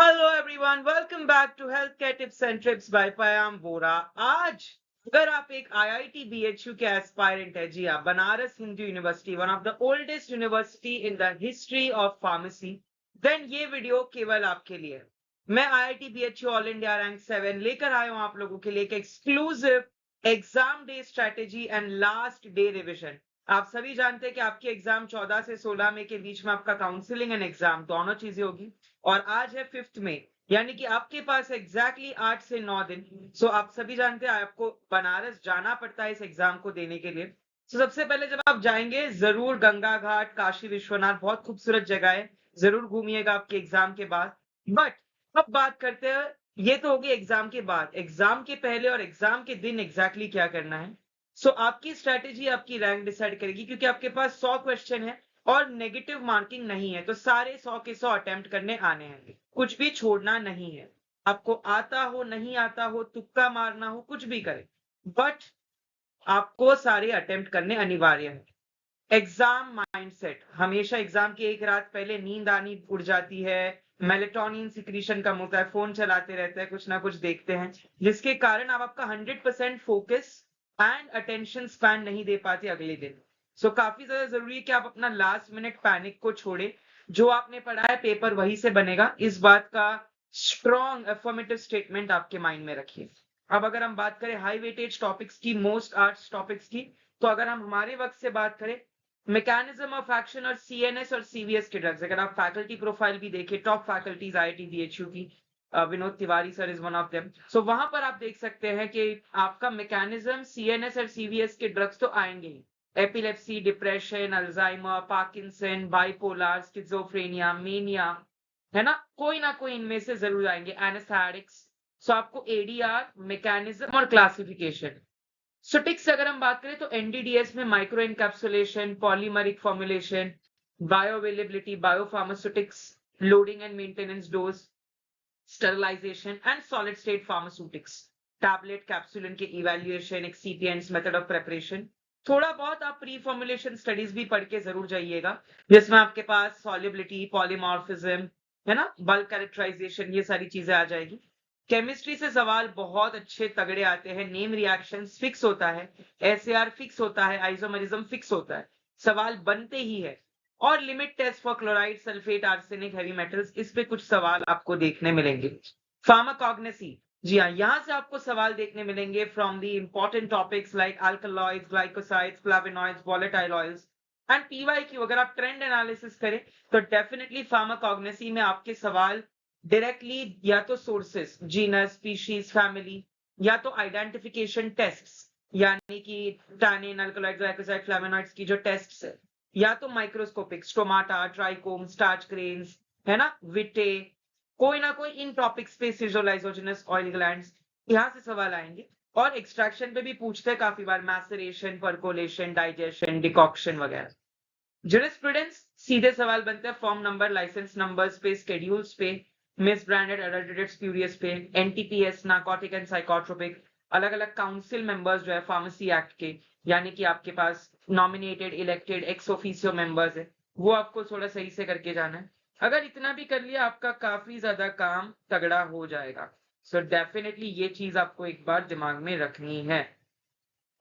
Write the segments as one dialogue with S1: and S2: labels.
S1: Hello everyone, welcome back to health care tips and trips by Payam Vora. आज अगर आप एक आईआईटी बीएचयू के एस्पायरेंट है, जी हाँ, Banaras Hindu university, one of the oldest university in the history of pharmacy, then ये वीडियो केवल आपके लिए है। मैं IIT BHU all India rank 7 लेकर आया हूं आप लोगों के लिए एक exclusive exam day strategy and last day revision. आप सभी जानते हैं कि आपकी एग्जाम 14 से 16 मई के बीच में आपका काउंसलिंग एंड एग्जाम दोनों चीजें होगी, और आज है 5 मई, यानी कि आपके पास एग्जैक्टली 8 से 9 दिन। सो आप सभी जानते हैं आपको बनारस जाना पड़ता है इस एग्जाम को देने के लिए। तो सबसे पहले जब आप जाएंगे जरूर गंगा घाट, काशी विश्वनाथ, बहुत खूबसूरत जगह है, जरूर घूमिएगा आपके एग्जाम के बाद। बट अब बात करते हैं, ये तो होगी एग्जाम के बाद, एग्जाम के पहले और एग्जाम के दिन एग्जैक्टली क्या करना है। सो आपकी स्ट्रेटेजी आपकी रैंक डिसाइड करेगी, क्योंकि आपके पास 100 क्वेश्चन है और नेगेटिव मार्किंग नहीं है, तो सारे 100 के 100 अटेम्प्ट करने आने हैं, कुछ भी छोड़ना नहीं है। आपको आता हो नहीं आता हो, तुक्का मारना हो, कुछ भी करें, बट आपको सारे अटेम्प्ट करने अनिवार्य है। एग्जाम माइंडसेट, हमेशा एग्जाम की एक रात पहले नींद आनी उड़ जाती है, मेलेटोनिन सिक्रीशन कम होता है, फोन चलाते रहते हैं, कुछ ना कुछ देखते हैं, जिसके कारण आप आपका 100% फोकस एंड अटेंशन स्पैन नहीं दे पाते अगले दिन। सो काफी ज्यादा जरूरी है कि आप अपना लास्ट मिनट पैनिक को छोड़े। जो आपने पढ़ा है पेपर वही से बनेगा, इस बात का स्ट्रॉन्ग अफर्मेटिव स्टेटमेंट आपके माइंड में रखिए। अब अगर हम बात करें हाई वेटेज टॉपिक्स की, मोस्ट आर्ट्स टॉपिक्स की, तो अगर हम हमारे वक्त से बात करें, मैकेनिज्म ऑफ एक्शन और सीएनएस और सीवीएस के ड्रग्स, अगर आप फैकल्टी प्रोफाइल भी देखें, टॉप फैकल्टीज आईआईटी बीएचयू की, Vinod Tiwari sir is one of them. So वहां पर आप देख सकते हैं कि आपका मैकेनिज्म, सीएनएस और सीवीएस के ड्रग्स तो आएंगे ही। Epilepsy, depression, Alzheimer, Parkinson, bipolar, schizophrenia, mania, है ना कोई इनमें से जरूर आएंगे, एनेस्थेटिक्स। सो आपको एडीआर, मैकेनिज्म और क्लासिफिकेशन। सुटिक्स अगर हम बात करें तो एनडीडीएस में micro encapsulation, polymeric formulation, bioavailability, biopharmaceutics, loading and maintenance dose, sterilization and solid state pharmaceutics, tablet capsule के evaluation, excipients, method of preparation. थोड़ा बहुत आप प्री फॉर्मुलेशन स्टडीज भी पढ़ के जरूर जाइएगा, जिसमें आपके पास सॉल्युबिलिटी, पॉलीमॉर्फिज्म, है ना, बल्क कैरेक्टराइजेशन, ये सारी चीजें आ जाएगी। केमिस्ट्री से सवाल बहुत अच्छे तगड़े आते हैं, नेम रिएक्शंस फिक्स होता है, एसएआर फिक्स होता है, आइसोमेरिज्म फिक्स होता है, सवाल बनते ही है। और limit test for chloride, sulphate, arsenic, heavy metals, इस पे कुछ सवाल आपको देखने मिलेंगे। फार्माकोग्नेसी, जी हाँ, यहां से आपको सवाल देखने मिलेंगे from the important topics like alkaloids, glycosides, flavonoids, volatile oils and PYQ. अगर आप ट्रेंड एनालिसिस करें तो डेफिनेटली फार्माकोग्नेसी में आपके सवाल डायरेक्टली या तो सोर्सेस, जीनस, स्पीशीज, फैमिली, या तो आइडेंटिफिकेशन टेस्ट्स, यानी कि टैनिन, अल्कलॉइड, ग्लाइकोसाइड, फ्लेवोनॉइड्स की जो टेस्ट्स है, या तो microscopic, stomata, trichome, starch grains, है ना, विटे, कोई ना कोई इन टॉपिक्स पे, सिजोलाइजोजेनस ऑयल ग्लैंड्स, यहां से सवाल आएंगे। और एक्सट्रैक्शन पे भी पूछते हैं काफी बार, मैसरेशन, परकोलेशन, डाइजेशन, डिकॉक्शन वगैरह। ज्यूरिस्प्रूडेंस, सीधे सवाल बनते हैं फॉर्म नंबर, लाइसेंस नंबर्स पे, स्केड्यूल्स पे, मिस ब्रांडेड, एडल्टरेटेड, स्प्यूरियस पे, एनटीपीएस, नार्कोटिक एंड साइकोट्रोपिक, अलग अलग काउंसिल मेंबर्स जो है फार्मेसी एक्ट के, यानी कि आपके पास nominated, elected, ex officio members है, वो आपको थोड़ा सही से करके जाना है। अगर इतना भी कर लिया, आपका काफी ज्यादा काम तगड़ा हो जाएगा। सो डेफिनेटली ये चीज आपको एक बार दिमाग में रखनी है।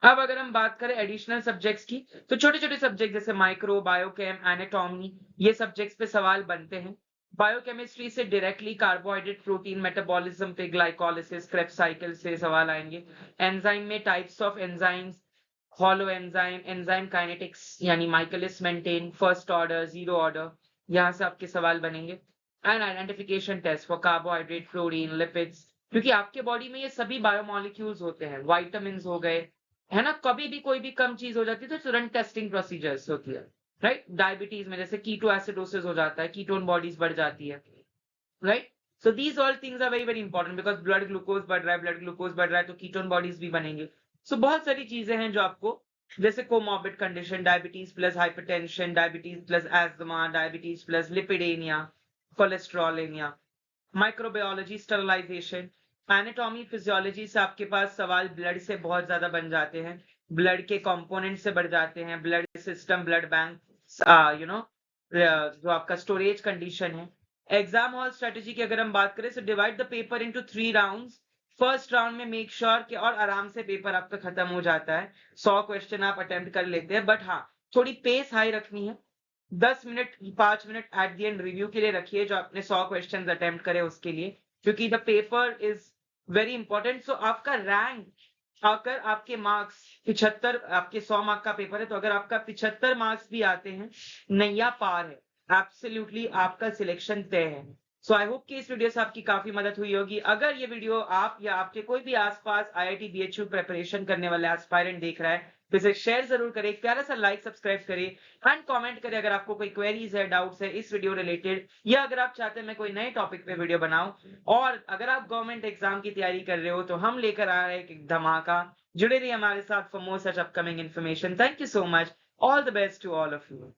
S1: अब अगर हम बात करें एडिशनल सब्जेक्ट्स की, तो छोटे छोटे सब्जेक्ट जैसे माइक्रो, बायोकेम, एनाटॉमी, ये सब्जेक्ट्स पे सवाल बनते हैं। बायोकेमिस्ट्री से डायरेक्टली कार्बोहाइड्रेट, प्रोटीन मेटाबॉलिज्म पे, ग्लाइकोलिसिस, क्रेब्स साइकिल से सवाल आएंगे। एंजाइम में types of enzymes, holo enzyme, enzyme kinetics, यानी Michaelis Menten, first order, zero order, यहां से आपके सवाल बनेंगे। And identification test for carbohydrate, fluorine, lipids, क्योंकि आपके बॉडी में ये सभी बायोमोलिक्यूल्स होते हैं, वाइटामिन हो गए, है ना, कभी भी कोई भी कम चीज हो जाती है तो तुरंत टेस्टिंग प्रोसीजर्स होती है, राइट। डायबिटीज में जैसे कीटो एसिडोसिस हो जाता है, कीटोन बॉडीज बढ़ जाती है, right. So these all things are very very important, because blood glucose बढ़ रहा है, ब्लड ग्लूकोज बढ़ रहा है तो कीटोन बॉडीज भी बनेंगे। सो बहुत सारी चीजें हैं जो आपको, जैसे comorbid condition, diabetes plus hypertension, diabetes plus asthma, diabetes plus lipidemia, cholesterolemia, microbiology, sterilization, anatomy, physiology से आपके पास सवाल ब्लड से बहुत ज्यादा बन जाते हैं, ब्लड के कंपोनेंट से बढ़ जाते हैं, blood system, blood bank, you know, जो आपका स्टोरेज कंडीशन है, एग्जाम हॉल स्ट्रेटेजी की अगर हम बात करें, so divide the paper into 3 rounds. First round में मेक श्योर कि और आराम से पेपर आपका खत्म हो जाता है, 100 क्वेश्चन आप अटेम्प्ट कर लेते हैं, बट हाँ थोड़ी पेस हाई रखनी है। 10 minute 5 minute at the end review के लिए रखिए, जो आपने 100 क्वेश्चन अटेम्प्ट करे उसके लिए, क्योंकि the paper is very important. So आपका रैंक, अगर आपके मार्क्स 75, आपके 100 मार्क का पेपर है, तो अगर आपका 75 मार्क्स भी आते हैं, नैया पार है, एब्सोल्युटली आपका सिलेक्शन तय है। सो आई होप कि इस वीडियो से आपकी काफी मदद हुई होगी। अगर ये वीडियो आप या आपके कोई भी आसपास आईआईटी बीएचयू प्रिपरेशन करने वाले एस्पायरेंट देख रहा है, तो इसे शेयर जरूर करें, एक प्यारा सा लाइक सब्सक्राइब करें एंड कमेंट करें अगर आपको कोई क्वेरीज है, डाउट्स है इस वीडियो रिलेटेड, या अगर आप चाहते हैं मैं कोई नए टॉपिक पे वीडियो बनाऊं। और अगर आप गवर्नमेंट एग्जाम की तैयारी कर रहे हो, तो हम लेकर आ रहे हैं एक धमाका। जुड़े रहिए हमारे साथ for more such upcoming information. Thank you so much. All the best to all of you.